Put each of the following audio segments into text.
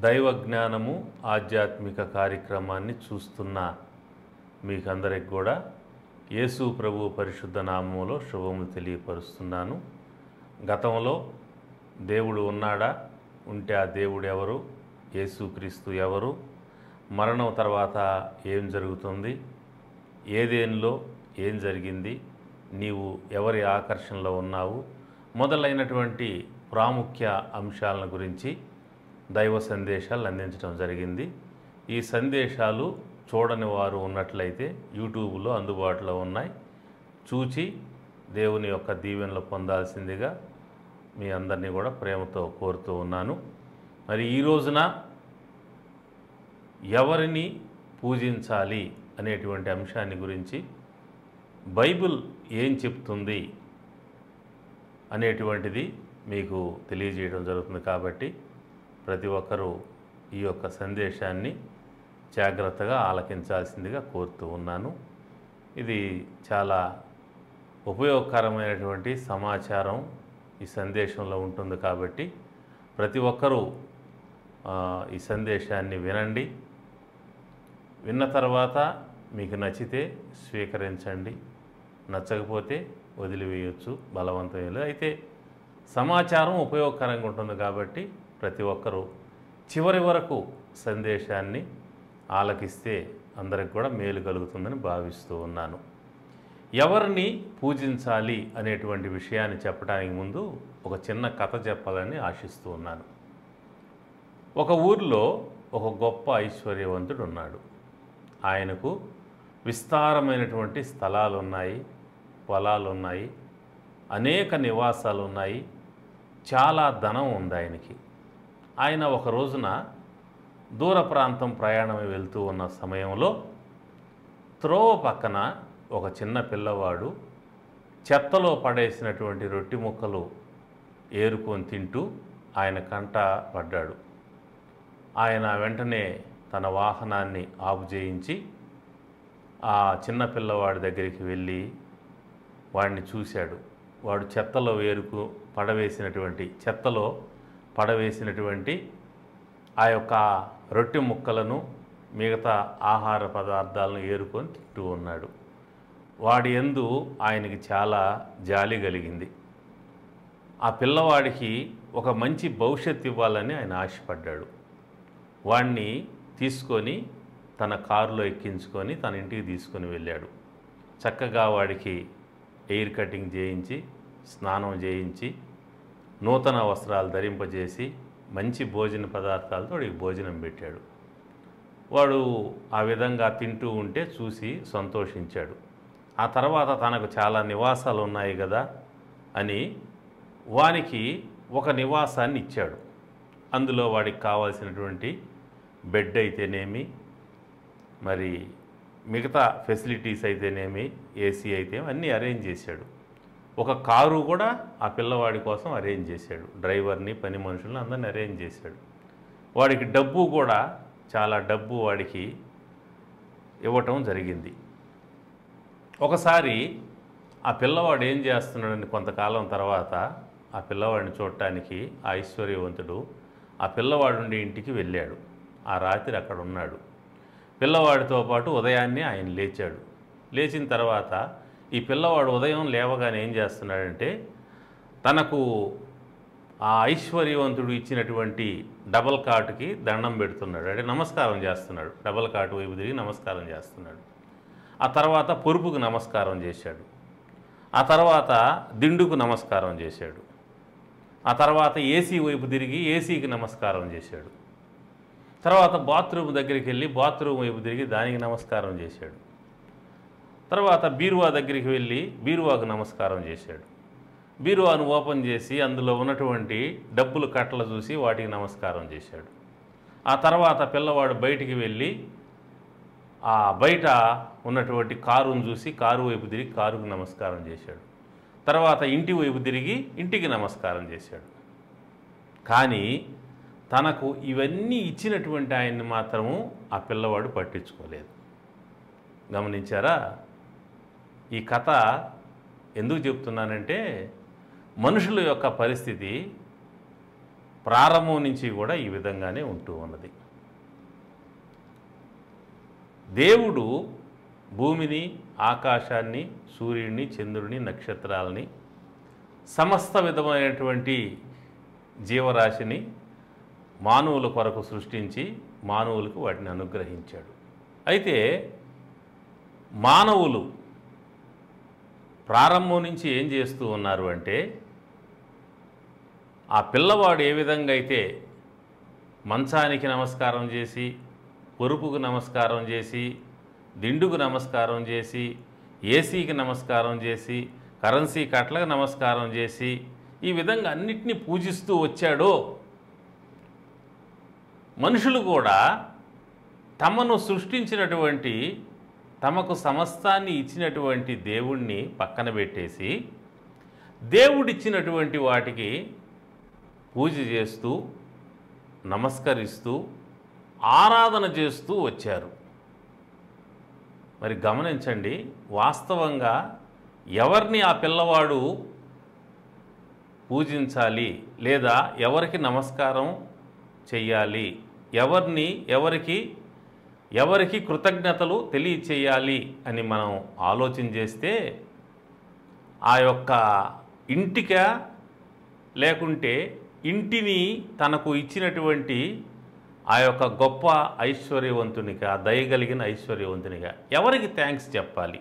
దైవ జ్ఞానము ఆధ్యాత్మిక కార్యక్రమాన్ని చూస్తున్న మీకందరికి కూడా యేసు ప్రభు పరిశుద్ధ నామములో శుభములు తెలియపరుస్తున్నాను. గతంలో దేవుడు ఉన్నాడా, ఉంటే ఆ దేవుడు ఎవరు, యేసుక్రీస్తు ఎవరు, మరణం తర్వాత ఏం జరుగుతుంది, ఏదేనిలో ఏం జరిగింది, నీవు ఎవరి ఆకర్షణలో ఉన్నావు మొదలైనటువంటి ప్రాముఖ్య అంశాలను గురించి దైవ సందేశాలు అందించడం జరిగింది. ఈ సందేశాలు చూడని వారు ఉన్నట్లయితే యూట్యూబ్లో అందుబాటులో ఉన్నాయి. చూచి దేవుని యొక్క దీవెనలు పొందాల్సిందిగా మీ అందరినీ కూడా ప్రేమతో కోరుతూ ఉన్నాను. మరి ఈ రోజున ఎవరిని పూజించాలి అనేటువంటి అంశాన్ని గురించి బైబిల్ ఏం చెప్తుంది అనేటువంటిది మీకు తెలియజేయడం జరుగుతుంది. కాబట్టి ప్రతి ఒక్కరూ ఈ యొక్క సందేశాన్ని జాగ్రత్తగా ఆలకించాల్సిందిగా కోరుతూ ఉన్నాను. ఇది చాలా ఉపయోగకరమైనటువంటి సమాచారం ఈ సందేశంలో ఉంటుంది. కాబట్టి ప్రతి ఒక్కరూ ఈ సందేశాన్ని వినండి. విన్న తర్వాత మీకు నచ్చితే స్వీకరించండి, నచ్చకపోతే వదిలివేయచ్చు, బలవంతం లేదు. అయితే సమాచారం ఉపయోగకరంగా ఉంటుంది కాబట్టి ప్రతి ఒక్కరూ చివరి వరకు సందేశాన్ని ఆలకిస్తే అందరికి కూడా మేలు కలుగుతుందని భావిస్తూ ఉన్నాను. ఎవరిని పూజించాలి అనేటువంటి విషయాన్ని చెప్పడానికి ముందు ఒక చిన్న కథ చెప్పాలని ఆశిస్తూ ఉన్నాను. ఒక ఊరిలో ఒక గొప్ప ఐశ్వర్యవంతుడు ఉన్నాడు. ఆయనకు విస్తారమైనటువంటి స్థలాలు ఉన్నాయి, పొలాలు ఉన్నాయి, అనేక నివాసాలు ఉన్నాయి, చాలా ధనం ఉంది ఆయనకి. ఆయన ఒక రోజున దూర ప్రాంతం ప్రయాణమై వెళ్తూ ఉన్న సమయంలో త్రోవ పక్కన ఒక చిన్న పిల్లవాడు చెత్తలో పడేసినటువంటి రొట్టె ముక్కలు ఏరుకొని తింటూ ఆయన కంట పడ్డాడు. ఆయన వెంటనే తన వాహనాన్ని ఆపు చేయించి ఆ చిన్న పిల్లవాడి దగ్గరికి వెళ్ళి వాడిని చూశాడు. వాడు చెత్తలో పడవేసినటువంటి ఆ యొక్క రొట్టె ముక్కలను, మిగతా ఆహార పదార్థాలను ఏరుకొని తింటూ ఉన్నాడు. వాడి యందు ఆయనకి చాలా జాలి కలిగింది. ఆ పిల్లవాడికి ఒక మంచి భవిష్యత్తు ఇవ్వాలని ఆయన ఆశపడ్డాడు. వాడిని తీసుకొని తన కారులో ఎక్కించుకొని తన ఇంటికి తీసుకొని వెళ్ళాడు. చక్కగా వాడికి ఎయిర్ కటింగ్ చేయించి, స్నానం చేయించి, నూతన వస్త్రాలు ధరింపజేసి, మంచి భోజన పదార్థాలతో వాడికి భోజనం పెట్టాడు. వాడు ఆ విధంగా తింటూ ఉంటే చూసి సంతోషించాడు. ఆ తర్వాత తనకు చాలా నివాసాలు ఉన్నాయి కదా అని వానికి ఒక నివాసాన్ని ఇచ్చాడు. అందులో వాడికి కావాల్సినటువంటి బెడ్ అయితేనేమి, మరి మిగతా ఫెసిలిటీస్ అయితేనేమి, ఏసీ అయితే అన్నీ అరేంజ్ చేశాడు. ఒక కారు కూడా ఆ పిల్లవాడి కోసం అరేంజ్ చేశాడు. డ్రైవర్ని, పని మనుషులను అందరిని అరేంజ్ చేశాడు. వాడికి డబ్బు కూడా, చాలా డబ్బు వాడికి ఇవ్వటం జరిగింది. ఒకసారి ఆ పిల్లవాడు ఏం చేస్తున్నాడని కొంతకాలం తర్వాత ఆ పిల్లవాడిని చూడటానికి ఆ ఐశ్వర్యవంతుడు ఆ పిల్లవాడు ఉండే ఇంటికి వెళ్ళాడు. ఆ రాత్రి అక్కడ ఉన్నాడు. పిల్లవాడితో పాటు ఉదయాన్నే ఆయన లేచాడు. లేచిన తర్వాత ఈ పిల్లవాడు ఉదయం లేవగానే ఏం చేస్తున్నాడంటే, తనకు ఆ ఐశ్వర్యవంతుడు ఇచ్చినటువంటి డబల్ కాటుకి దండం పెడుతున్నాడు, అంటే నమస్కారం చేస్తున్నాడు. డబల్ కాటు వైపు తిరిగి నమస్కారం చేస్తున్నాడు. ఆ తర్వాత పొరుపుకు నమస్కారం చేశాడు. ఆ తర్వాత దిండుకు నమస్కారం చేశాడు. ఆ తర్వాత ఏసీ వైపు తిరిగి ఏసీకి నమస్కారం చేశాడు. తర్వాత బాత్రూమ్ దగ్గరికి వెళ్ళి బాత్రూమ్ వైపు తిరిగి దానికి నమస్కారం చేశాడు. తర్వాత బీరువా దగ్గరికి వెళ్ళి బీరువాకు నమస్కారం చేశాడు. బీరువాను ఓపెన్ చేసి అందులో ఉన్నటువంటి డబ్బులు కట్టలు చూసి వాటికి నమస్కారం చేశాడు. ఆ తర్వాత పిల్లవాడు బయటికి వెళ్ళి ఆ బయట ఉన్నటువంటి కారును చూసి కారు వైపు తిరిగి కారుకు నమస్కారం చేశాడు. తర్వాత ఇంటి వైపు తిరిగి ఇంటికి నమస్కారం చేశాడు. కానీ తనకు ఇవన్నీ ఇచ్చినటువంటి ఆయన్ని మాత్రము ఆ పిల్లవాడు పట్టించుకోలేదు. గమనించారా? ఈ కథ ఎందుకు చెప్తున్నానంటే, మనుషుల యొక్క పరిస్థితి ప్రారంభం నుంచి కూడా ఈ విధంగానే ఉంటూ ఉన్నది. దేవుడు భూమిని, ఆకాశాన్ని, సూర్యుడిని, చంద్రుడిని, నక్షత్రాలని, సమస్త విధమైనటువంటి జీవరాశిని మానవుల కొరకు సృష్టించి మానవులకు వాటిని అనుగ్రహించాడు. అయితే మానవులు ప్రారంభం నుంచి ఏం చేస్తూ ఉన్నారు అంటే, ఆ పిల్లవాడు ఏ విధంగా అయితే మంచానికి నమస్కారం చేసి, పొరుపుకు నమస్కారం చేసి, దిండుకు నమస్కారం చేసి, ఏసీకి నమస్కారం చేసి, కరెన్సీ కట్లకు నమస్కారం చేసి, ఈ విధంగా అన్నిటినీ పూజిస్తూ వచ్చాడో, మనుషులు కూడా తమను సృష్టించినటువంటి, తమకు సమస్తాన్ని ఇచ్చినటువంటి దేవుణ్ణి పక్కన పెట్టేసి దేవుడిచ్చినటువంటి వాటికి పూజ చేస్తూ, నమస్కరిస్తూ, ఆరాధన చేస్తూ వచ్చారు. మరి గమనించండి, వాస్తవంగా ఎవరిని ఆ పిల్లవాడు పూజించాలి లేదా ఎవరికి నమస్కారం చెయ్యాలి, ఎవరికి కృతజ్ఞతలు తెలియచేయాలి అని మనం ఆలోచన చేస్తే, ఆ యొక్క ఇంటికా లేకుంటే ఇంటిని తనకు ఇచ్చినటువంటి ఆ యొక్క గొప్ప ఐశ్వర్యవంతునిగా, దయగలిగిన ఐశ్వర్యవంతునిగా ఎవరికి థ్యాంక్స్ చెప్పాలి?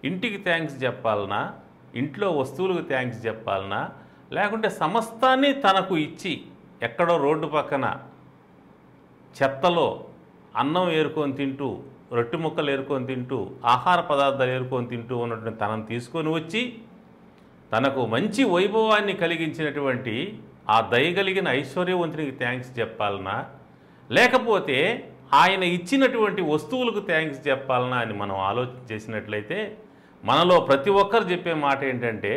ఇంటికి థ్యాంక్స్ చెప్పాలనా, ఇంట్లో వస్తువులకు థ్యాంక్స్ చెప్పాలనా, లేకుంటే సమస్తాన్ని తనకు ఇచ్చి ఎక్కడో రోడ్డు పక్కన చెత్తలో అన్నం ఏరుకొని తింటూ, రొట్టె ముక్కలు ఏరుకొని తింటూ, ఆహార పదార్థాలు ఏరుకొని తింటూ ఉన్నటువంటి తనను తీసుకొని వచ్చి తనకు మంచి వైభవాన్ని కలిగించినటువంటి ఆ దయగలిగిన ఐశ్వర్యవంతునికి థ్యాంక్స్ చెప్పాలనా, లేకపోతే ఆయన ఇచ్చినటువంటి వస్తువులకు థ్యాంక్స్ చెప్పాలనా అని మనం ఆలోచన చేసినట్లయితే, మనలో ప్రతి ఒక్కరు చెప్పే మాట ఏంటంటే,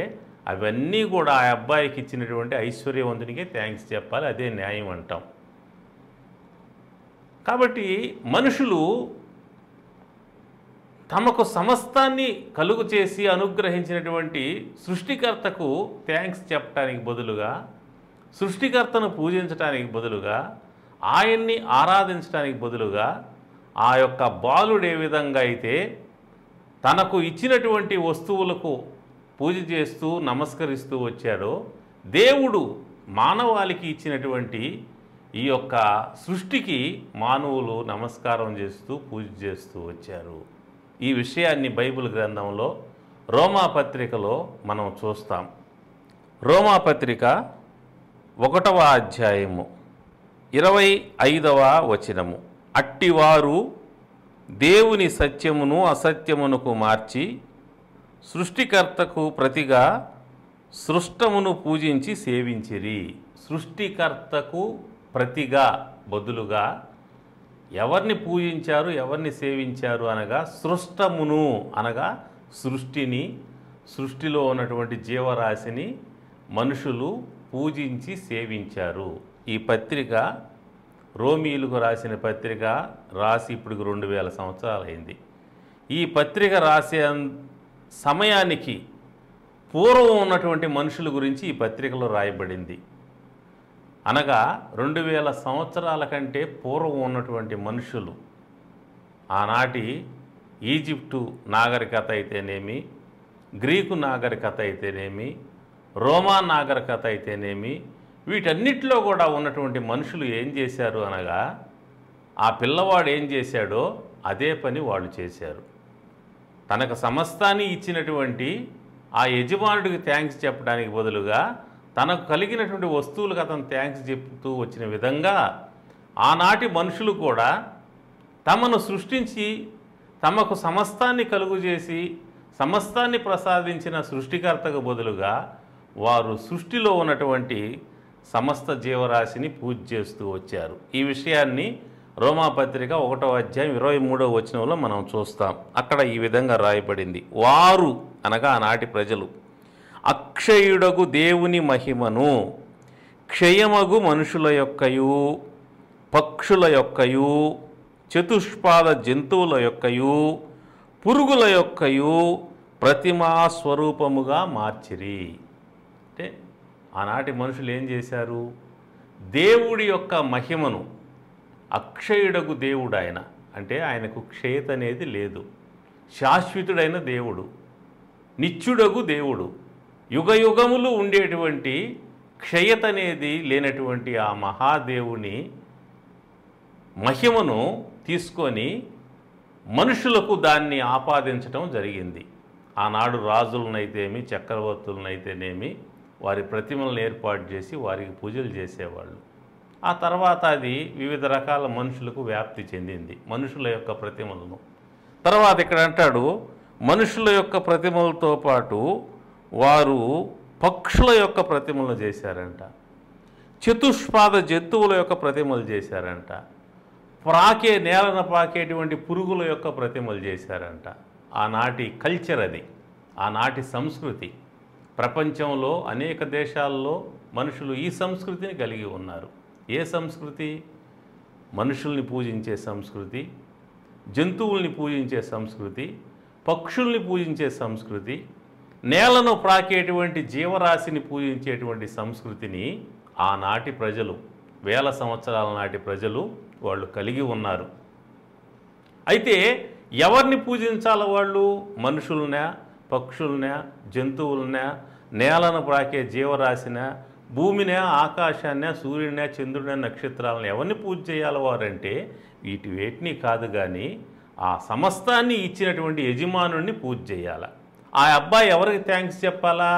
అవన్నీ కూడా ఆ అబ్బాయికి ఇచ్చినటువంటి ఐశ్వర్యవంతునికే థ్యాంక్స్ చెప్పాలి, అదే న్యాయం అంటాం. కాబట్టి మనుషులు తమకు సమస్తాన్ని కలుగు చేసి అనుగ్రహించినటువంటి సృష్టికర్తకు థ్యాంక్స్ చెప్పడానికి బదులుగా, సృష్టికర్తను పూజించడానికి బదులుగా, ఆయన్ని ఆరాధించడానికి బదులుగా ఆ యొక్క బాలుడు ఏ విధంగా అయితే తనకు ఇచ్చినటువంటి వస్తువులకు పూజ చేస్తూ నమస్కరిస్తూ వచ్చాడో, దేవుడు మానవాళికి ఇచ్చినటువంటి ఈ యొక్క సృష్టికి మానవులు నమస్కారం చేస్తూ పూజ చేస్తూ వచ్చారు. ఈ విషయాన్ని బైబిల్ గ్రంథంలో రోమాపత్రికలో మనం చూస్తాం. రోమాపత్రిక 1వ అధ్యాయము 25వ వచనము, అట్టివారు దేవుని సత్యమును అసత్యమునకు మార్చి సృష్టికర్తకు ప్రతిగా సృష్టమును పూజించి సేవించిరి. సృష్టికర్తకు ప్రతిగా బదులుగా ఎవరిని పూజించారు, ఎవరిని సేవించారు అనగా సృష్టమును అనగా సృష్టిని, సృష్టిలో ఉన్నటువంటి జీవరాశిని మనుషులు పూజించి సేవించారు. ఈ పత్రిక రోమీయులకు రాసిన పత్రిక రాసి ఇప్పుడు 2000 సంవత్సరాలు అయింది. ఈ పత్రిక రాసే సమయానికి పూర్వం ఉన్నటువంటి మనుషుల గురించి ఈ పత్రికలో రాయబడింది. అనగా 2000 సంవత్సరాల కంటే పూర్వం ఉన్నటువంటి మనుషులు, ఆనాటి ఈజిప్టు నాగరికత అయితేనేమి, గ్రీకు నాగరికత అయితేనేమి, రోమా నాగరికత అయితేనేమి, వీటన్నిటిలో కూడా ఉన్నటువంటి మనుషులు ఏం చేశారు అనగా, ఆ పిల్లవాడు ఏం చేశాడో అదే పని వాళ్ళు చేశారు. తనకు సమస్తాన్ని ఇచ్చినటువంటి ఆ యజమానుడికి థ్యాంక్స్ చెప్పడానికి బదులుగా తనకు కలిగినటువంటి వస్తువులకు అతను థ్యాంక్స్ చెప్తూ వచ్చిన విధంగా ఆనాటి మనుషులు కూడా తమను సృష్టించి తమకు సమస్తాన్ని కలుగుచేసి సమస్తాన్ని ప్రసాదించిన సృష్టికర్తకు బదులుగా వారు సృష్టిలో ఉన్నటువంటి సమస్త జీవరాశిని పూజ చేస్తూ వచ్చారు. ఈ విషయాన్ని రోమాపత్రిక 1వ అధ్యాయం 23వ వచనంలో మనం చూస్తాం. అక్కడ ఈ విధంగా రాయబడింది, వారు అనగా ఆనాటి ప్రజలు అక్షయుడగు దేవుని మహిమను క్షయమగు మనుషుల యొక్కయు, పక్షుల యొక్కయు, చతుష్పాద జంతువుల యొక్కయు, పురుగుల యొక్కయు ప్రతిమా స్వరూపముగా మార్చిరి. అంటే ఆనాటి మనుషులు ఏం చేశారు? దేవుడి యొక్క మహిమను, అక్షయుడగు దేవుడు ఆయన, అంటే ఆయనకు క్షయత అనేది లేదు, శాశ్వతుడైన దేవుడు, నిత్యుడగు దేవుడు, యుగయుగములు ఉండేటువంటి క్షయత అనేది లేనటువంటి ఆ మహాదేవుని మహిమను తీసుకొని మనుషులకు దాన్ని ఆపాదించటం జరిగింది. ఆనాడు రాజులనైతేమి, చక్రవర్తులనైతేనేమి వారి ప్రతిమలను ఏర్పాటు చేసి వారికి పూజలు చేసేవాళ్ళు. ఆ తర్వాత అది వివిధ రకాల మనుషులకు వ్యాప్తి చెందింది, మనుషుల యొక్క ప్రతిమలను. తర్వాత ఇక్కడ అంటాడు, మనుషుల యొక్క ప్రతిమలతో పాటు వారు పక్షుల యొక్క ప్రతిమలను చేశారంట, చతుష్పాద జంతువుల యొక్క ప్రతిమలు చేశారంట, నేలను పాకేటువంటి పురుగుల యొక్క ప్రతిమలు చేశారంట. ఆనాటి కల్చర్ అది, ఆనాటి సంస్కృతి. ప్రపంచంలో అనేక దేశాల్లో మనుషులు ఈ సంస్కృతిని కలిగి ఉన్నారు. ఏ సంస్కృతి? మనుషుల్ని పూజించే సంస్కృతి, జంతువుల్ని పూజించే సంస్కృతి, పక్షుల్ని పూజించే సంస్కృతి, నేలను ప్రాకేటువంటి జీవరాశిని పూజించేటువంటి సంస్కృతిని ఆనాటి ప్రజలు, వేల సంవత్సరాల నాటి ప్రజలు వాళ్ళు కలిగి ఉన్నారు. అయితే ఎవరిని పూజించాలి వాళ్ళు? మనుషులనా, పక్షులనా, జంతువులనా, నేలను ప్రాకే జీవరాశినా, భూమినే, ఆకాశాన్ని, సూర్యుడినే, చంద్రుడినే, నక్షత్రాలను ఎవరిని పూజ చేయాలి వారంటే వేటిని కాదు, కానీ ఆ సమస్తాన్ని ఇచ్చినటువంటి యజమానుడిని పూజ చేయాలి. ఆ అబ్బాయి ఎవరికి థ్యాంక్స్ చెప్పాలా?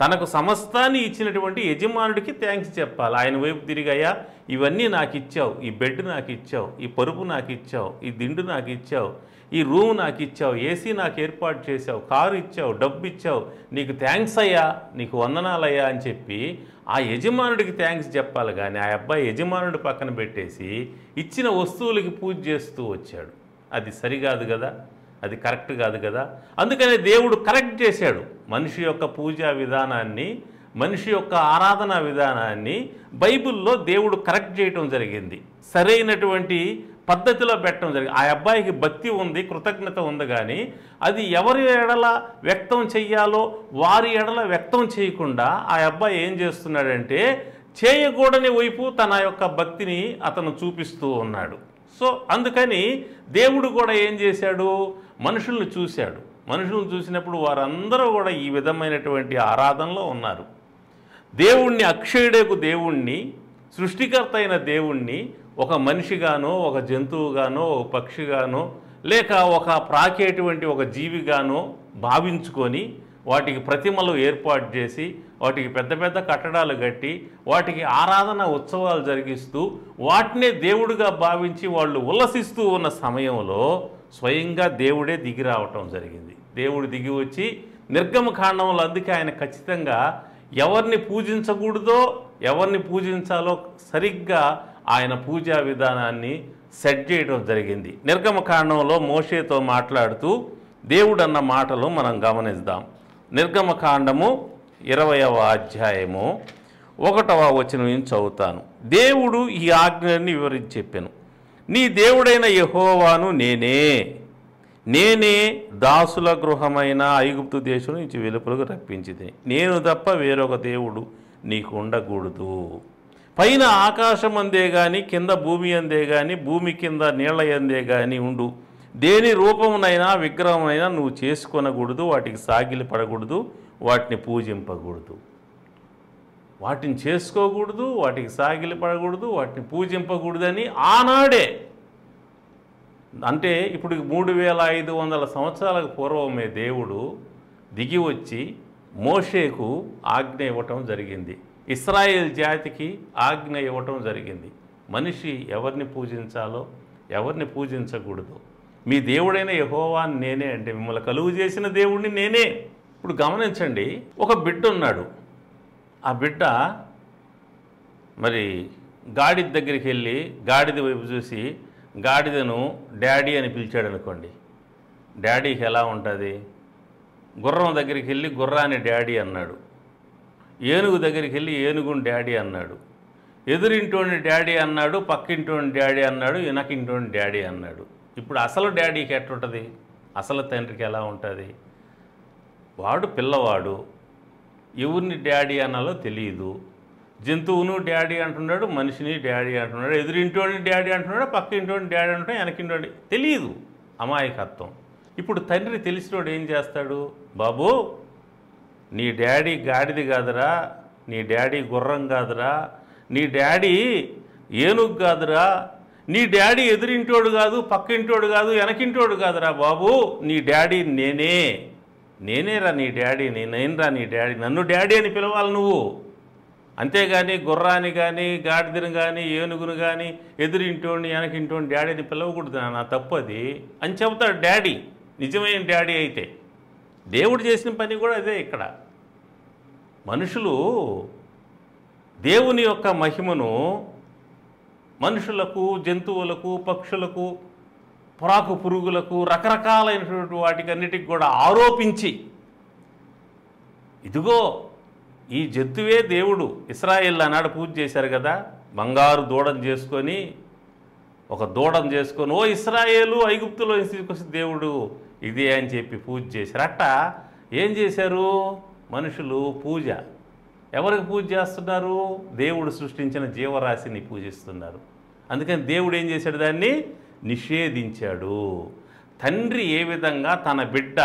తనకు సమస్తాన్ని ఇచ్చినటువంటి యజమానుడికి థ్యాంక్స్ చెప్పాలి. ఆయన వైపు తిరిగయ్యా, ఇవన్నీ నాకు ఇచ్చావు, ఈ బెడ్ నాకు ఇచ్చావు, ఈ పరుపు నాకు ఇచ్చావు, ఈ దిండు నాకు ఇచ్చావు, ఈ రూమ్ నాకు ఇచ్చావు, ఏసీ నాకు ఏర్పాటు చేసావు, కారు ఇచ్చావు, డబ్బు ఇచ్చావు, నీకు థ్యాంక్స్ అయ్యా, నీకు వందనాలయ్యా అని చెప్పి ఆ యజమానుడికి థ్యాంక్స్ చెప్పాలి. కానీ ఆ అబ్బాయి యజమానుడి పక్కన పెట్టేసి ఇచ్చిన వస్తువులకి పూజ చేస్తూ వచ్చాడు. అది సరికాదు కదా, అది కరెక్ట్ కాదు కదా. అందుకనే దేవుడు కరెక్ట్ చేశాడు. మనిషి యొక్క పూజా విధానాన్ని, మనిషి యొక్క ఆరాధనా విధానాన్ని బైబిల్లో దేవుడు కరెక్ట్ చేయటం జరిగింది, సరైనటువంటి పద్ధతిలో పెట్టడం జరిగింది. ఆ అబ్బాయికి భక్తి ఉంది, కృతజ్ఞత ఉంది, కానీ అది ఎవరి ఎడల వ్యక్తం చెయ్యాలో వారి ఎడల వ్యక్తం చేయకుండా ఆ అబ్బాయి ఏం చేస్తున్నాడంటే చేయకూడని వైపు తన యొక్క భక్తిని అతను చూపిస్తూ ఉన్నాడు. సో అందుకని దేవుడు కూడా ఏం చేశాడు? మనుషుల్ని చూశాడు. మనుషులను చూసినప్పుడు వారందరూ కూడా ఈ విధమైనటువంటి ఆరాధనలో ఉన్నారు. దేవుణ్ణి, అక్షయుడకు దేవుణ్ణి, సృష్టికర్త అయిన దేవుణ్ణి ఒక మనిషిగానో, ఒక జంతువుగానో, ఒక పక్షిగానో, లేక ఒక ప్రాకేటువంటి ఒక జీవిగానో భావించుకొని వాటికి ప్రతిమలు ఏర్పాటు చేసి వాటికి పెద్ద పెద్ద కట్టడాలు కట్టి వాటికి ఆరాధన ఉత్సవాలు జరిగిస్తూ వాటినే దేవుడిగా భావించి వాళ్ళు ఉల్లసిస్తూ ఉన్న సమయంలో స్వయంగా దేవుడే దిగి రావటం జరిగింది. దేవుడు దిగి వచ్చి నిర్గమకాండంలో, అందుకే ఆయన ఖచ్చితంగా ఎవరిని పూజించకూడదో ఎవరిని పూజించాలో సరిగ్గా ఆయన పూజా విధానాన్ని సెట్ చేయడం జరిగింది. నిర్గమకాండంలో మోషేతో మాట్లాడుతూ దేవుడు అన్న మాటలు మనం గమనిద్దాం. నిర్గమకాండము 20వ అధ్యాయము 1వ వచనం నుంచి చదువుతాను. దేవుడు ఈ ఆజ్ఞని వివరించి చెప్పాను. నీ దేవుడైన యెహోవాను నేనే దాసుల గృహమైన ఐగుప్తు దేశం నుంచి వెలుపలకు రప్పించింది. నేను తప్ప వేరొక దేవుడు నీకు ఉండకూడదు. పైన ఆకాశం అందే కానీ, కింద భూమి అందే కానీ, భూమి కింద నీళ్ల అందే కానీ ఉండు దేని రూపమునైనా విగ్రహమైనా నువ్వు చేసుకొనకూడదు, వాటికి సాగిలి పడకూడదు, వాటిని పూజింపకూడదు. వాటిని చేసుకోకూడదు, వాటికి సాగిలి పడకూడదు, వాటిని పూజింపకూడదని ఆనాడే, అంటే ఇప్పుడు 3500 సంవత్సరాలకు పూర్వమే దేవుడు దిగి వచ్చి మోషేకు ఆజ్ఞ ఇవ్వటం జరిగింది. ఇశ్రాయేల్ జాతికి ఆజ్ఞ ఇవ్వటం జరిగింది. మనిషి ఎవరిని పూజించాలో ఎవరిని పూజించకూడదు. మీ దేవుడైన యెహోవాను నేనే, అంటే మిమ్మల్ని కలుగు చేసిన దేవుడిని నేనే. ఇప్పుడు గమనించండి, ఒక బిడ్డ ఉన్నాడు. ఆ బిడ్డ మరి గాడిద దగ్గరికి వెళ్ళి గాడిద వైపు చూసి గాడిదను డాడీ అని పిలిచాడు అనుకోండి, డాడీకి ఎలా ఉంటుంది? గుర్రం దగ్గరికి వెళ్ళి గుర్రాన్ని డాడీ అన్నాడు, ఏనుగు దగ్గరికి వెళ్ళి ఏనుగుని డాడీ అన్నాడు, ఎదురింటోని డాడీ అన్నాడు, పక్కింటోని డాడీ అన్నాడు, వెనకింటోని డాడీ అన్నాడు. ఇప్పుడు అసలు డాడీకి ఎట్లుంటుంది? అసలు తండ్రికి ఎలా ఉంటుంది? వాడు పిల్లవాడు, ఎవరిని డాడీ అన్నాలో తెలియదు. జంతువును డాడీ అంటున్నాడు, మనిషిని డాడీ అంటున్నాడు, ఎదురింటోడిని డాడీ అంటున్నాడు, పక్క ఇంటోడిని డాడీ అంటున్నాడు, వెనకింటోడి తెలియదు. అమాయకత్వం. ఇప్పుడు తండ్రి తెలిసినోడు ఏం చేస్తాడు? బాబు, నీ డాడీ గాడిది కాదురా, నీ డాడీ గుర్రం కాదురా, నీ డాడీ ఏనుగు కాదురా, నీ డాడీ ఎదురింటోడు కాదు, పక్కింటోడు కాదు, వెనకింటోడు కాదురా బాబు, నీ డాడీ నేనేరా నీ డాడీ, నేనేనరా నీ డాడీ, నన్ను డాడీ అని పిలవాలి నువ్వు. అంతేగాని గుర్రాన్ని కానీ గాడిదను కానీ ఏనుగును కానీ ఎదురింటోడిని వెనకింటోడిని డాడీ అని పిలవకూడదు, నా తప్పు అది అని చెబుతాడు డాడీ, నిజమైన డాడీ అయితే. దేవుడు చేసిన పని కూడా అదే. ఇక్కడ మనుషులు దేవుని యొక్క మహిమను మనుషులకు, జంతువులకు, పక్షులకు, పొరాకు పురుగులకు, రకరకాలైనటువంటి వాటికి అన్నిటికి కూడా ఆరోపించి, ఇదిగో ఈ జంతువే దేవుడు. ఇశ్రాయేల్ ఆనాడు పూజ చేశారు కదా, బంగారు దూడను చేసుకొని, ఒక దూడను చేసుకొని, ఓ ఇశ్రాయేలు ఐగుప్తులో తీసుకొచ్చి దేవుడు ఇదే అని చెప్పి పూజ చేశారు. అట్ట ఏం చేశారు మనుషులు? పూజ. ఎవరికి పూజ చేస్తున్నారు? దేవుడు సృష్టించిన జీవరాశిని పూజిస్తున్నారు. అందుకని దేవుడు ఏం చేశాడు? దాన్ని నిషేధించాడు. తండ్రి ఏ విధంగా తన బిడ్డ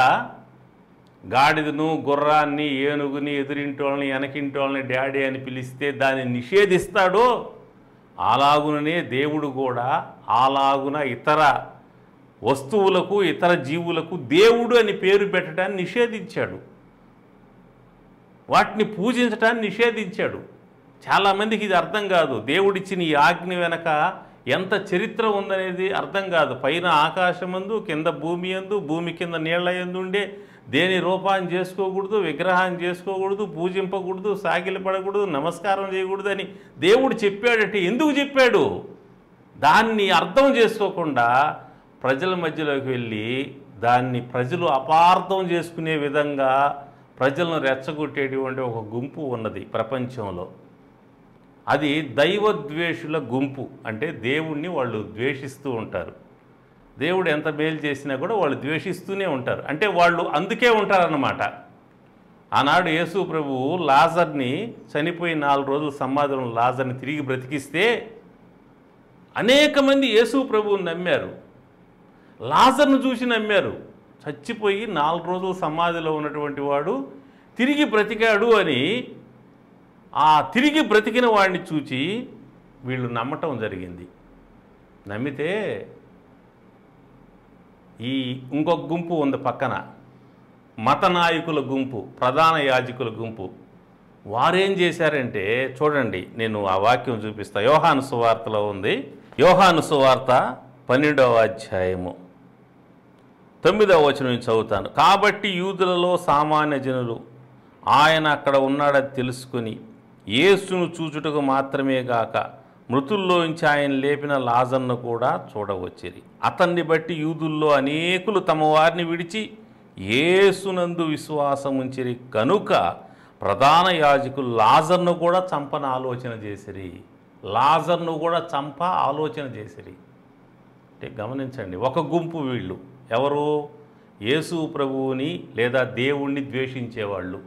గాడిదను, గుర్రాన్ని, ఏనుగుని, ఎదురింటోళ్ళని, వెనకింటోళ్ళని డాడీ అని పిలిస్తే దాన్ని నిషేధిస్తాడో, అలాగుననే దేవుడు కూడా అలాగున ఇతర వస్తువులకు, ఇతర జీవులకు దేవుడు అని పేరు పెట్టడాన్ని నిషేధించాడు. వాటిని పూజించడాన్ని నిషేధించాడు. చాలామందికి ఇది అర్థం కాదు. దేవుడిచ్చిన ఈ ఆజ్ఞ వెనక ఎంత చరిత్ర ఉందనేది అర్థం కాదు. పైన ఆకాశమందు, కింద భూమి యందు, భూమి కింద నీళ్ల యందు ఉండే దేని రూపాన్ని చేసుకోకూడదు, విగ్రహాన్ని చేసుకోకూడదు, పూజింపకూడదు, సాగిలపడకూడదు, నమస్కారం చేయకూడదు అని దేవుడు చెప్పాడంటే ఎందుకు చెప్పాడు? దాన్ని అర్థం చేసుకోకుండా ప్రజల మధ్యలోకి వెళ్ళి దాన్ని ప్రజలు అపార్థం చేసుకునే విధంగా ప్రజలను రెచ్చగొట్టేటువంటి ఒక గుంపు ఉన్నది ప్రపంచంలో. అది దైవద్వేషుల గుంపు. అంటే దేవుణ్ణి వాళ్ళు ద్వేషిస్తూ ఉంటారు. దేవుడు ఎంత మేలు చేసినా కూడా వాళ్ళు ద్వేషిస్తూనే ఉంటారు. అంటే వాళ్ళు అందుకే ఉంటారన్నమాట. ఆనాడు యేసు ప్రభువు లాజర్ని, చనిపోయి 4 రోజుల సమాధిలో లాజర్ని తిరిగి బ్రతికిస్తే అనేక మంది యేసు ప్రభువుని నమ్మారు, లాజర్ను చూసి నమ్మారు. చచ్చిపోయి 4 రోజుల సమాధిలో ఉన్నటువంటి వాడు తిరిగి బ్రతికాడు అని ఆ తిరిగి బ్రతికిన వాడిని చూచి వీళ్ళు నమ్మటం జరిగింది. నమ్మితే ఈ ఇంకొక గుంపు ఉంది పక్కన, మత నాయకుల గుంపు, ప్రధాన యాజకుల గుంపు. వారేం చేశారంటే చూడండి, నేను ఆ వాక్యం చూపిస్తా. యోహాను సువార్తలో ఉంది. యోహాను సువార్త 12వ అధ్యాయము 9వ వచనం నుంచి చదువుతాను. కాబట్టి యూదులలో సామాన్య జనులు ఆయన అక్కడ ఉన్నాడని తెలుసుకుని యేసును చూచుటకు మాత్రమే గాక మృతుల్లోంచి ఆయన లేపిన లాజర్ను కూడా చూడవచ్చిరి. అతన్ని బట్టి యూదుల్లో అనేకులు తమ వారిని విడిచి యేసునందు విశ్వాసం ఉంచిరి కనుక ప్రధాన యాజకులు లాజర్ను కూడా చంపన ఆలోచన చేసిరి. లాజర్ను కూడా చంప ఆలోచన చేసిరి. అంటే గమనించండి, ఒక గుంపు వీళ్ళు ఎవరు? యేసు ప్రభువుని లేదా దేవుణ్ణి ద్వేషించేవాళ్ళు.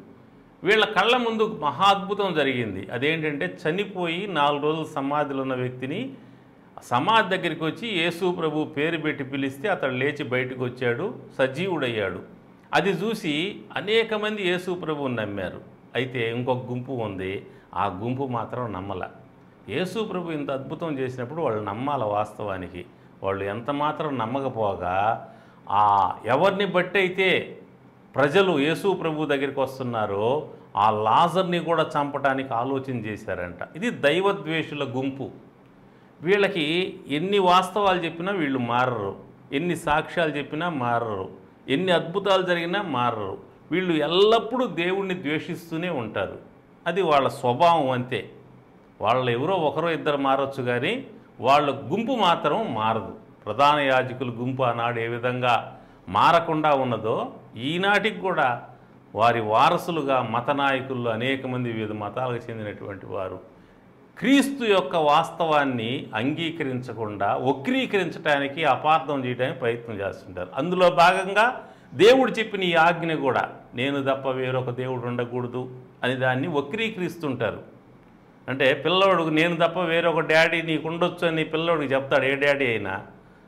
వీళ్ళ కళ్ళ ముందు మహా అద్భుతం జరిగింది. అదేంటంటే చనిపోయి 4 రోజులు సమాధిలో ఉన్న వ్యక్తిని సమాధి దగ్గరికి వచ్చి యేసు ప్రభు పేరు పెట్టి పిలిస్తే అతడు లేచి బయటకు వచ్చాడు, సజీవుడయ్యాడు. అది చూసి అనేక మంది యేసు ప్రభువుని నమ్మారు. అయితే ఇంకొక గుంపు ఉంది, ఆ గుంపు మాత్రం నమ్మల. యేసు ప్రభు ఇంత అద్భుతం చేసినప్పుడు వాళ్ళు నమ్మాల. వాస్తవానికి వాళ్ళు ఎంత మాత్రం నమ్మకపోగా ఎవరిని బట్టి అయితే ప్రజలు యేసు ప్రభు దగ్గరికి వస్తున్నారో ఆ లాజర్ని కూడా చంపడానికి ఆలోచన చేశారంట. ఇది దైవద్వేషుల గుంపు. వీళ్ళకి ఎన్ని వాస్తవాలు చెప్పినా వీళ్ళు మారరు, ఎన్ని సాక్ష్యాలు చెప్పినా మారరు, ఎన్ని అద్భుతాలు జరిగినా మారరు. వీళ్ళు ఎల్లప్పుడూ దేవుణ్ణి ద్వేషిస్తూనే ఉంటారు. అది వాళ్ళ స్వభావం అంతే. వాళ్ళు ఎవరో ఒకరో ఇద్దరు మారచ్చు, కానీ వాళ్ళ గుంపు మాత్రం మారదు. ప్రధాన యాజకుల గుంపు ఆనాడు ఏ విధంగా మారకుండా ఉన్నదో ఈనాటికి కూడా వారి వారసులుగా మత నాయకుల్లో అనేక మంది వివిధ మతాలకు చెందినటువంటి వారు క్రీస్తు యొక్క వాస్తవాన్ని అంగీకరించకుండా వక్రీకరించడానికి, అపార్థం చేయడానికి ప్రయత్నం చేస్తుంటారు. అందులో భాగంగా దేవుడు చెప్పిన ఈ ఆజ్ఞ కూడా, నేను తప్ప వేరొక దేవుడు ఉండకూడదు అని దాన్ని వక్రీకరిస్తుంటారు. అంటే పిల్లోడుకు నేను తప్ప వేరొక డాడీ నీకు ఉండొచ్చు అని పిల్లోడికి చెప్తాడు, ఏ డాడీ అయినా.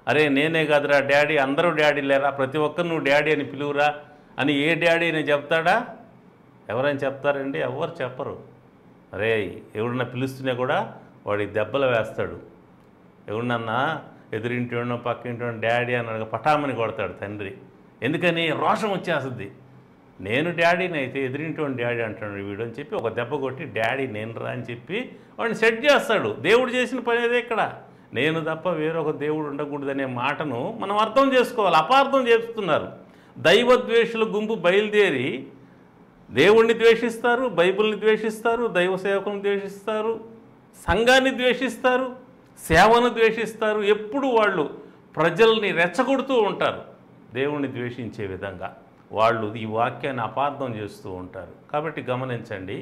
అరే నేనే కాదురా డాడీ, అందరూ డాడీ లేరా, ప్రతి ఒక్కరు నువ్వు డాడీ అని పిలువురా అని ఏ డాడీ అని చెప్తాడా? ఎవరైనా చెప్తారండి? ఎవరు చెప్పరు. అరే ఎవడన్నా పిలుస్తున్నా కూడా వాడికి దెబ్బలు వేస్తాడు. ఎవడన్నా ఎదురింటి వాడినో పక్కింటి వాడినో డాడీ అన్నాడు పటామని కొడతాడు తండ్రి. ఎందుకని? రోషం వచ్చేస్తుంది. నేను డాడీని అయితే ఎదురింటి వాడిని డాడీ అంటాడు వీడు అని చెప్పి ఒక దెబ్బ కొట్టి డాడీ నేను రా అని చెప్పి వాడిని సెట్ చేస్తాడు. దేవుడు చేసిన పని అదే ఇక్కడ. నేను తప్ప వేరొక దేవుడు ఉండకూడదనే మాటను మనం అర్థం చేసుకోవాలి. అపార్థం చేస్తున్నారు. దైవద్వేషుల గుంపు బయలుదేరి దేవుణ్ణి ద్వేషిస్తారు, బైబిల్ని ద్వేషిస్తారు, దైవ సేవకులను ద్వేషిస్తారు, సంఘాన్ని ద్వేషిస్తారు, సేవను ద్వేషిస్తారు. ఎప్పుడు వాళ్ళు ప్రజల్ని రెచ్చగొడుతూ ఉంటారు దేవుణ్ణి ద్వేషించే విధంగా. వాళ్ళు ఈ వాక్యాన్ని అపార్థం చేస్తూ ఉంటారు. కాబట్టి గమనించండి,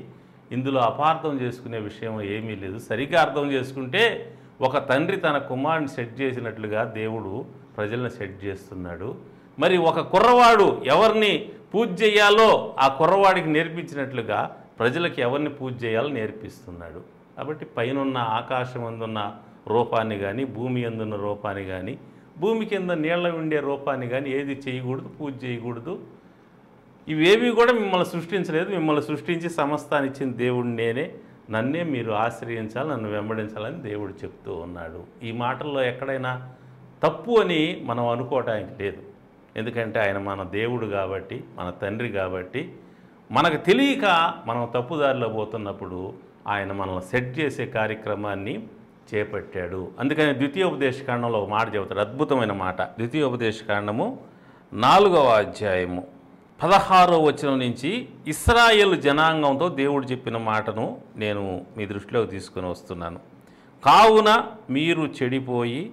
ఇందులో అపార్థం చేసుకునే విషయం ఏమీ లేదు. సరిగ్గా అర్థం చేసుకుంటే ఒక తండ్రి తన కుమారుని సెట్ చేసినట్లుగా దేవుడు ప్రజలను సెట్ చేస్తున్నాడు. మరి ఒక కుర్రవాడు ఎవరిని పూజ చేయాలో ఆ కుర్రవాడికి నేర్పించినట్లుగా ప్రజలకు ఎవరిని పూజ చేయాలో నేర్పిస్తున్నాడు. కాబట్టి పైనున్న ఆకాశం అందున్న రూపాన్ని కానీ, భూమి అందున్న రూపాన్ని కానీ, భూమి కింద నీళ్ళ ఉండే రూపాన్ని కానీ ఏది చేయకూడదు, పూజ చేయకూడదు. ఇవేవి కూడా మిమ్మల్ని సృష్టించలేదు. మిమ్మల్ని సృష్టించి సమస్తాన్ని ఇచ్చిన దేవుడు నేనే, నన్నే మీరు ఆశ్రయించాలి, నన్ను వెంబడించాలని దేవుడు చెప్తూ ఉన్నాడు. ఈ మాటల్లో ఎక్కడైనా తప్పు అని మనం అనుకోవటానికి లేదు. ఎందుకంటే ఆయన మన దేవుడు కాబట్టి, మన తండ్రి కాబట్టి, మనకు తెలియక మనం తప్పుదారిలో పోతున్నప్పుడు ఆయన మనల్ని సెట్ చేసే కార్యక్రమాన్ని చేపట్టాడు. అందుకని ద్వితీయోపదేశకాండంలో ఒక మాట చెబుతాడు, అద్భుతమైన మాట. ద్వితీయోపదేశకాండము 4వ అధ్యాయము 16వ వచనం నుంచి ఇశ్రాయేలు జనాంగంతో దేవుడు చెప్పిన మాటను నేను మీ దృష్టిలోకి తీసుకొని వస్తున్నాను. కావున మీరు చెడిపోయి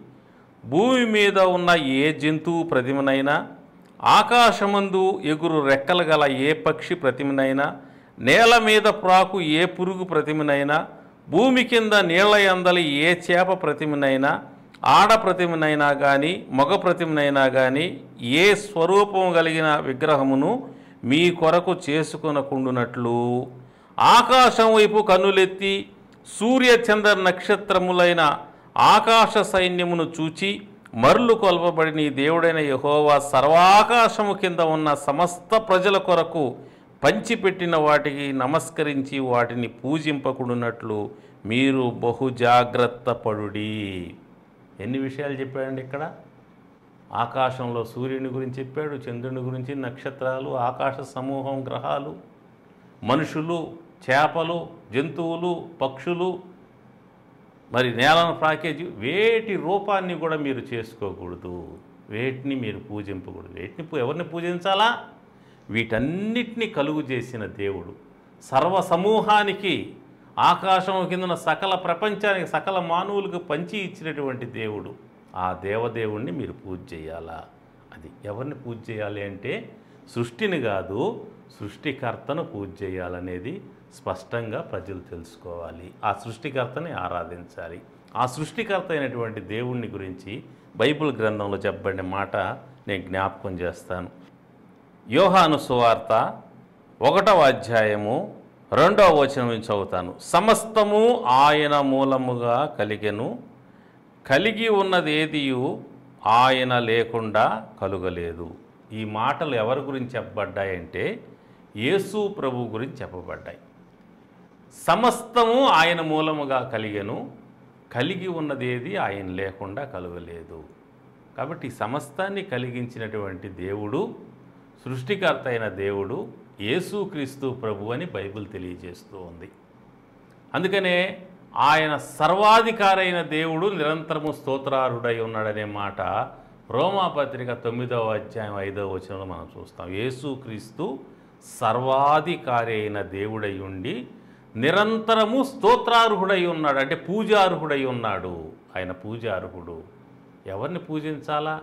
భూమి మీద ఉన్న ఏ జంతువు ప్రతిమనైనా, ఆకాశమందు ఎగురు రెక్కలు గల ఏ పక్షి ప్రతిమనైనా, నేల మీద ప్రాకు ఏ పురుగు ప్రతిమనైనా, భూమి కింద నీళ్ల యందలి ఏ చేప ప్రతిమనైనా, ఆడ ప్రతిమనైనా కానీ మగ ప్రతిమనైనా కానీ ఏ స్వరూపం కలిగిన విగ్రహమును మీ కొరకు చేసుకొనకుండునట్లు ఆకాశం వైపు కన్నులెత్తి సూర్య చంద్ర నక్షత్రములైన ఆకాశ సైన్యమును చూచి మరులు కొల్పబడిన ఈ దేవుడైన యెహోవా సర్వాకాశము కింద ఉన్న సమస్త ప్రజల కొరకు పంచిపెట్టిన వాటికి నమస్కరించి వాటిని పూజింపకుండునట్లు మీరు బహు జాగ్రత్త పడుడి. ఎన్ని విషయాలు చెప్పాడండి ఇక్కడ? ఆకాశంలో సూర్యుని గురించి చెప్పాడు, చంద్రుని గురించి, నక్షత్రాలు, ఆకాశ సమూహం, గ్రహాలు, మనుషులు, చేపలు, జంతువులు, పక్షులు, మరి నేలను ప్రాకేజీ, వేటి రూపాన్ని కూడా మీరు చేసుకోకూడదు, వేటిని మీరు పూజింపకూడదు. ఎవరిని పూజించాలా? వీటన్నిటినీ కలుగు చేసిన దేవుడు, సర్వ సమూహానికి, ఆకాశం కిందన సకల ప్రపంచానికి, సకల మానవులకు పంచి ఇచ్చినటువంటి దేవుడు. ఆ దేవదేవుణ్ణి మీరు పూజ చేయాలా? అది ఎవరిని పూజ చేయాలి అంటే సృష్టిని కాదు, సృష్టికర్తను పూజ చేయాలనేది స్పష్టంగా ప్రజలు తెలుసుకోవాలి. ఆ సృష్టికర్తని ఆరాధించాలి. ఆ సృష్టికర్త అయినటువంటి దేవుణ్ణి గురించి బైబిల్ గ్రంథంలో చెప్పబడిన మాట నేను జ్ఞాపకం చేస్తాను. యోహాను సువార్త 1వ అధ్యాయము 2వ వచనం నుంచి చదువుతాను. సమస్తము ఆయన మూలముగా కలిగెను, కలిగి ఉన్నదేదియు ఆయన లేకుండా కలుగలేదు. ఈ మాటలు ఎవరి గురించి చెప్పబడ్డాయంటే యేసు ప్రభు గురించి చెప్పబడ్డాయి. సమస్తము ఆయన మూలముగా కలిగెను, కలిగి ఉన్నదేది ఆయన లేకుండా కలుగలేదు. కాబట్టి సమస్తాన్ని కలిగించినటువంటి దేవుడు, సృష్టికర్త అయిన దేవుడు యేసుక్రీస్తు ప్రభు అని బైబిల్ తెలియజేస్తూ ఉంది. అందుకనే ఆయన సర్వాధికారైన దేవుడు, నిరంతరము స్తోత్రార్హుడై ఉన్నాడనే మాట రోమాపత్రిక 9వ అధ్యాయం 5వ వచనంలో మనం చూస్తాం. యేసుక్రీస్తు సర్వాధికారి అయిన దేవుడై ఉండి నిరంతరము స్తోత్రార్హుడై ఉన్నాడు, అంటే పూజార్హుడై ఉన్నాడు. ఆయన పూజార్హుడు. ఎవరిని పూజించాలా?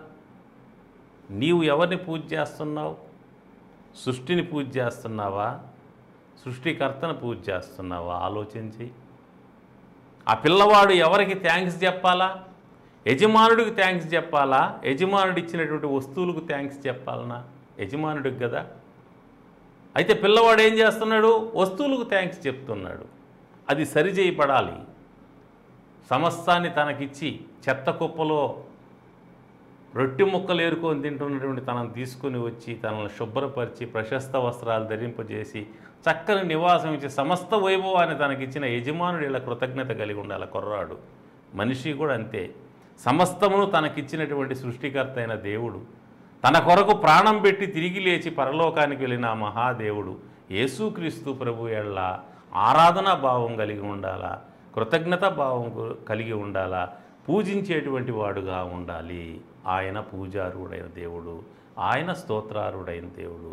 నీవు ఎవరిని పూజ చేస్తున్నావు? సృష్టిని పూజ చేస్తున్నావా? సృష్టికర్తను పూజ చేస్తున్నావా? ఆలోచించి. ఆ పిల్లవాడు ఎవరికి థ్యాంక్స్ చెప్పాలా? యజమానుడికి థ్యాంక్స్ చెప్పాలా? యజమానుడు ఇచ్చినటువంటి వస్తువులకు థ్యాంక్స్ చెప్పాలనా? యజమానుడికి కదా. అయితే పిల్లవాడు ఏం చేస్తున్నాడు? వస్తువులకు థ్యాంక్స్ చెప్తున్నాడు. అది సరిచేయబడాలి. సమస్తాన్ని తనకిచ్చి చెత్త కుప్పలో రొట్టె ముక్కలు ఏరుకొని తింటున్నటువంటి తనను తీసుకుని వచ్చి తనను శుభ్రపరిచి ప్రశస్త వస్త్రాలు ధరింపజేసి చక్కని నివాసం ఇచ్చి సమస్త వైభవాన్ని తనకిచ్చిన యజమానుడు ఇలా కృతజ్ఞత కలిగి ఉండాలి కుర్రాడు. మనిషి కూడా అంతే. సమస్తమును తనకిచ్చినటువంటి సృష్టికర్త అయిన దేవుడు, తన కొరకు ప్రాణం పెట్టి తిరిగి లేచి పరలోకానికి వెళ్ళిన ఆ మహాదేవుడు యేసుక్రీస్తు ప్రభు ఎడల ఆరాధనా భావం కలిగి ఉండాలా, కృతజ్ఞత భావం కలిగి ఉండాలా, పూజించేటువంటి వాడుగా ఉండాలి. ఆయన పూజారుడైన దేవుడు, ఆయన స్తోత్రారుడైన దేవుడు.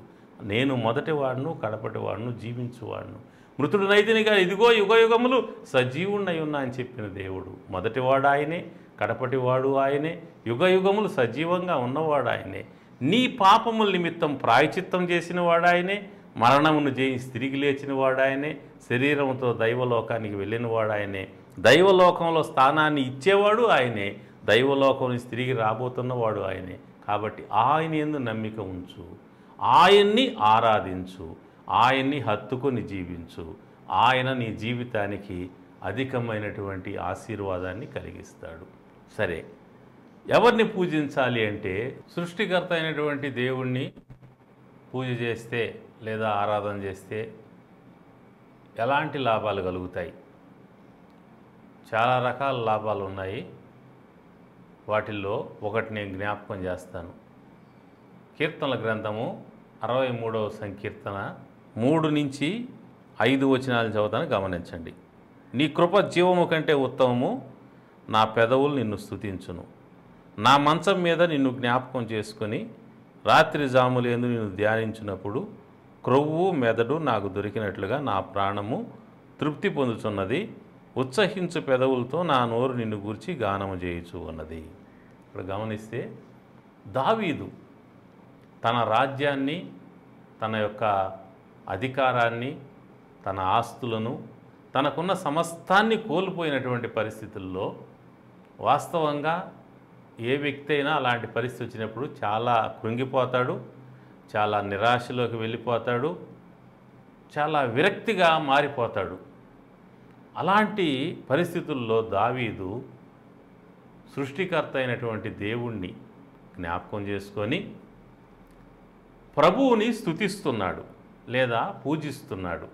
నేను మొదటి వాడును, కడపటి వాడును, జీవించువాడును, మృతుడునైతినిగా ఇదిగో యుగయుగములు సజీవుణ్ణై ఉన్నా అని చెప్పిన దేవుడు. మొదటివాడు ఆయనే, కడపటివాడు ఆయనే, యుగయుగములు సజీవంగా ఉన్నవాడు ఆయనే. నీ పాపముల నిమిత్తం ప్రాయచిత్తం చేసిన వాడు ఆయనే, మరణమును జయించి తిరిగి లేచిన వాడు ఆయనే, శరీరంతో దైవలోకానికి వెళ్ళిన వాడు ఆయనే, దైవలోకంలో స్థానాన్ని ఇచ్చేవాడు ఆయనే, దైవలోకం నుంచి తిరిగి రాబోతున్నవాడు ఆయనే. కాబట్టి ఆయన యందు నమ్మిక ఉంచు, ఆయన్ని ఆరాధించు, ఆయన్ని హత్తుకొని జీవించు. ఆయన నీ జీవితానికి అధికమైనటువంటి ఆశీర్వాదాన్ని కలిగిస్తాడు. సరే, ఎవరిని పూజించాలి అంటే సృష్టికర్త అయినటువంటి దేవుణ్ణి పూజ చేస్తే లేదా ఆరాధన చేస్తే ఎలాంటి లాభాలు కలుగుతాయి? చాలా రకాల లాభాలు ఉన్నాయి. వాటిల్లో ఒకటి నేను జ్ఞాపకం చేస్తాను. కీర్తనల గ్రంథము 63వ సంకీర్తన 3 నుంచి 5 వచనాలను చదువుతాను, గమనించండి. నీ కృప జీవము కంటే ఉత్తమము, నా పెదవులు నిన్ను స్తుతించును. నా మంచం మీద నిన్ను జ్ఞాపకం చేసుకొని రాత్రి జాములందు నిన్ను ధ్యానించినప్పుడు క్రొవ్వు మెదడు నాకు దొరికినట్లుగా నా ప్రాణము తృప్తి పొందుతున్నది. ఉత్సహించు పెదవులతో నా నోరు నిన్ను గూర్చి గానము చేయుచు ఉన్నది. ఇప్పుడు గమనిస్తే దావీదు తన రాజ్యాన్ని, తన యొక్క అధికారాన్ని, తన ఆస్తులను, తనకున్న సమస్తాన్ని కోల్పోయినటువంటి పరిస్థితుల్లో వాస్తవంగా ఏ వ్యక్తి అయినా అలాంటి పరిస్థితి వచ్చినప్పుడు చాలా కృంగిపోతాడు, చాలా నిరాశలోకి వెళ్ళిపోతాడు, చాలా విరక్తిగా మారిపోతాడు. అలాంటి పరిస్థితుల్లో దావీదు సృష్టికర్త అయినటువంటి దేవుణ్ణి జ్ఞాపకం చేసుకొని ప్రభువుని స్తుతిస్తున్నాడు లేదా పూజిస్తున్నాడు.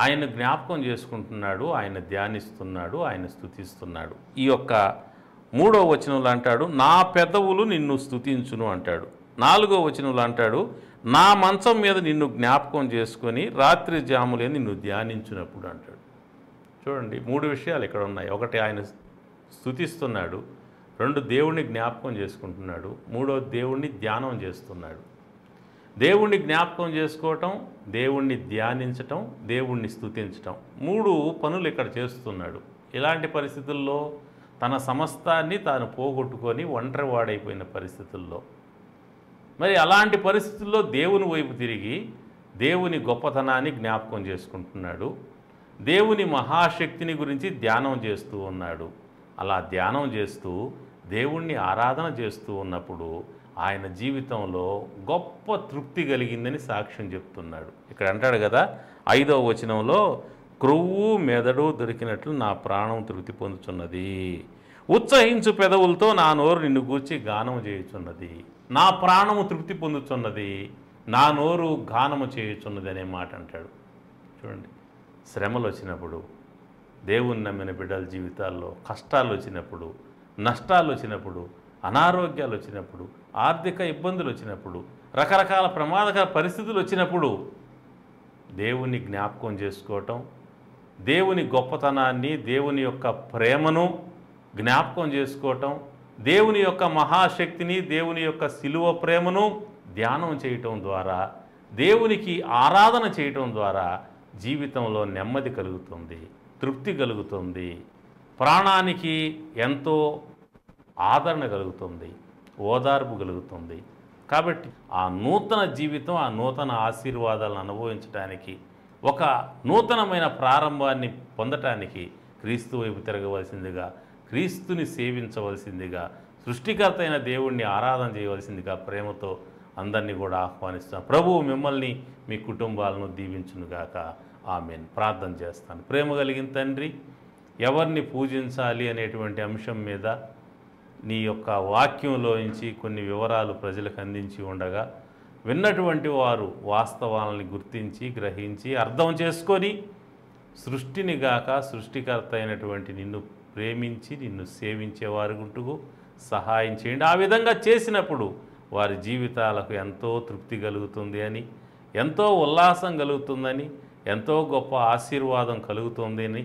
ఆయన జ్ఞాపకం చేసుకుంటున్నాడు, ఆయన ధ్యానిస్తున్నాడు, ఆయన స్తుతిస్తున్నాడు. ఈ యొక్క 3వ వచనంలో అంటాడు, నా పెదవులు నిన్ను స్తుతించును అంటాడు. 4వ వచనంలో అంటాడు, నా మంచం మీద నిన్ను జ్ఞాపకం చేసుకొని రాత్రి జాములే నిన్ను ధ్యానించినప్పుడు అంటాడు. చూడండి, 3 విషయాలు ఇక్కడ ఉన్నాయి. ఒకటి, ఆయన స్తుతిస్తున్నాడు. 2, దేవుణ్ణి జ్ఞాపకం చేసుకుంటున్నాడు. 3, దేవుణ్ణి ధ్యానం చేస్తున్నాడు. దేవుణ్ణి జ్ఞాపకం చేసుకోవటం, దేవుణ్ణి ధ్యానించటం, దేవుణ్ణి స్తుతించటం, 3 పనులు ఇక్కడ చేస్తున్నాడు. ఇలాంటి పరిస్థితుల్లో తన సమస్తాన్ని తాను పోగొట్టుకొని ఒంటరివాడైపోయిన పరిస్థితుల్లో, మరి అలాంటి పరిస్థితుల్లో దేవుని వైపు తిరిగి దేవుని గొప్పతనాన్ని జ్ఞాపకం చేసుకుంటున్నాడు. దేవుని మహాశక్తిని గురించి ధ్యానం చేస్తూ ఉన్నాడు. అలా ధ్యానం చేస్తూ దేవుణ్ణి ఆరాధన చేస్తూ ఉన్నప్పుడు ఆయన జీవితంలో గొప్ప తృప్తి కలిగిందని సాక్ష్యం చెప్తున్నాడు. ఇక్కడ అంటాడు కదా 5వ వచనంలో, క్రొవ్వు మెదడు దొరికినట్లు నా ప్రాణం తృప్తి పొందుతున్నది. ఉత్సహించు పెదవులతో నా నోరు నిన్ను గూర్చి గానము చేయుచున్నది. నా ప్రాణము తృప్తి పొందుతున్నది, నా నోరు గానము చేయుచున్నది అనే మాట అంటాడు. చూడండి, శ్రమలు వచ్చినప్పుడు, దేవుని నమ్మిన బిడ్డల జీవితాల్లో కష్టాలు వచ్చినప్పుడు, నష్టాలు వచ్చినప్పుడు, అనారోగ్యాలు వచ్చినప్పుడు, ఆర్థిక ఇబ్బందులు వచ్చినప్పుడు, రకరకాల ప్రమాదకర పరిస్థితులు వచ్చినప్పుడు దేవుని జ్ఞాపకం చేసుకోవటం, దేవుని గొప్పతనాన్ని, దేవుని యొక్క ప్రేమను జ్ఞాపకం చేసుకోవటం, దేవుని యొక్క మహాశక్తిని, దేవుని యొక్క శిలువ ప్రేమను ధ్యానం చేయటం ద్వారా, దేవునికి ఆరాధన చేయటం ద్వారా జీవితంలో నెమ్మది కలుగుతుంది, తృప్తి కలుగుతుంది, ప్రాణానికి ఎంతో ఆదరణ కలుగుతుంది, ఓదార్పు కలుగుతుంది. కాబట్టి ఆ నూతన జీవితం, ఆ నూతన ఆశీర్వాదాలను అనుభవించడానికి, ఒక నూతనమైన ప్రారంభాన్ని పొందటానికి క్రీస్తు వైపు తిరగవలసిందిగా, క్రీస్తుని సేవించవలసిందిగా, సృష్టికర్త అయిన దేవుణ్ణి ఆరాధన చేయవలసిందిగా ప్రేమతో అందరినీ కూడా ఆహ్వానిస్తాం. ప్రభువు మిమ్మల్ని, మీ కుటుంబాలను దీవించునుగాక. ఆమెన్. ప్రార్థన చేస్తాను. ప్రేమ కలిగిన తండ్రి, ఎవరిని పూజించాలి అనేటువంటి అంశం మీద నీ యొక్క వాక్యంలోంచి కొన్ని వివరాలు ప్రజలకు అందించి ఉండగా విన్నటువంటి వారు వాస్తవాలని గుర్తించి గ్రహించి అర్థం చేసుకొని సృష్టిని గాక సృష్టికర్త అయినటువంటి నిన్ను ప్రేమించి నిన్ను సేవించేవారు గుంటుకు సహాయం చేయండి. ఆ విధంగా చేసినప్పుడు వారి జీవితాలకు ఎంతో తృప్తి కలుగుతుంది అని, ఎంతో ఉల్లాసం కలుగుతుందని, ఎంతో గొప్ప ఆశీర్వాదం కలుగుతుంది అని,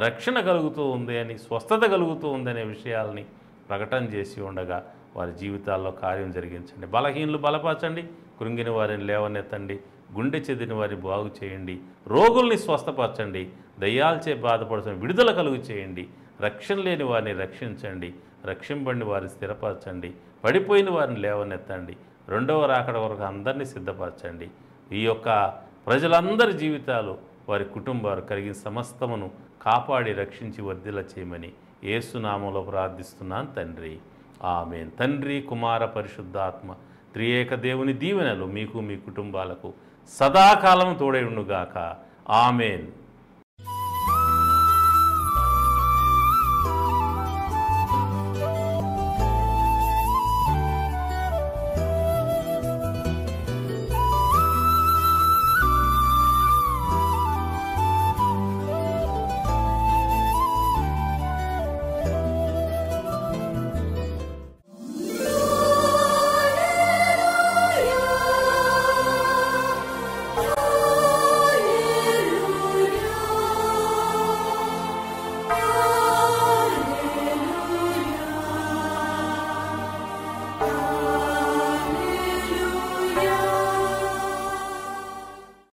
రక్షణ కలుగుతూ ఉంది అని, స్వస్థత కలుగుతూ ఉందనే విషయాల్ని ప్రకటన చేసి ఉండగా వారి జీవితాల్లో కార్యం జరిగించండి. బలహీనులు బలపరచండి, కృంగిన వారిని లేవనెత్తండి, గుండె చెదిరిన వారిని బాగు చేయండి, రోగుల్ని స్వస్థపరచండి, దయ్యాలచే బాధపడుతున్న విడుదల కలుగు చేయండి, రక్షణ లేని వారిని రక్షించండి, రక్షింపండి వారిని స్థిరపరచండి, పడిపోయిన వారిని లేవనెత్తండి, రెండవ రాకడ వరకు అందరినీ సిద్ధపరచండి. ఈ యొక్క ప్రజలందరి జీవితాలు వారి కుటుంబాలు కలిగిన సమస్తమును కాపాడి రక్షించి వర్ధిల్ల చేయమని యేసునామంలో ప్రార్థిస్తున్నాను తండ్రి. ఆమేన్. తండ్రి, కుమార, పరిశుద్ధాత్మ త్రియేక దేవుని దీవెనలు మీకు మీ కుటుంబాలకు సదాకాలం తోడై ఉండుగాక. ఆమేన్.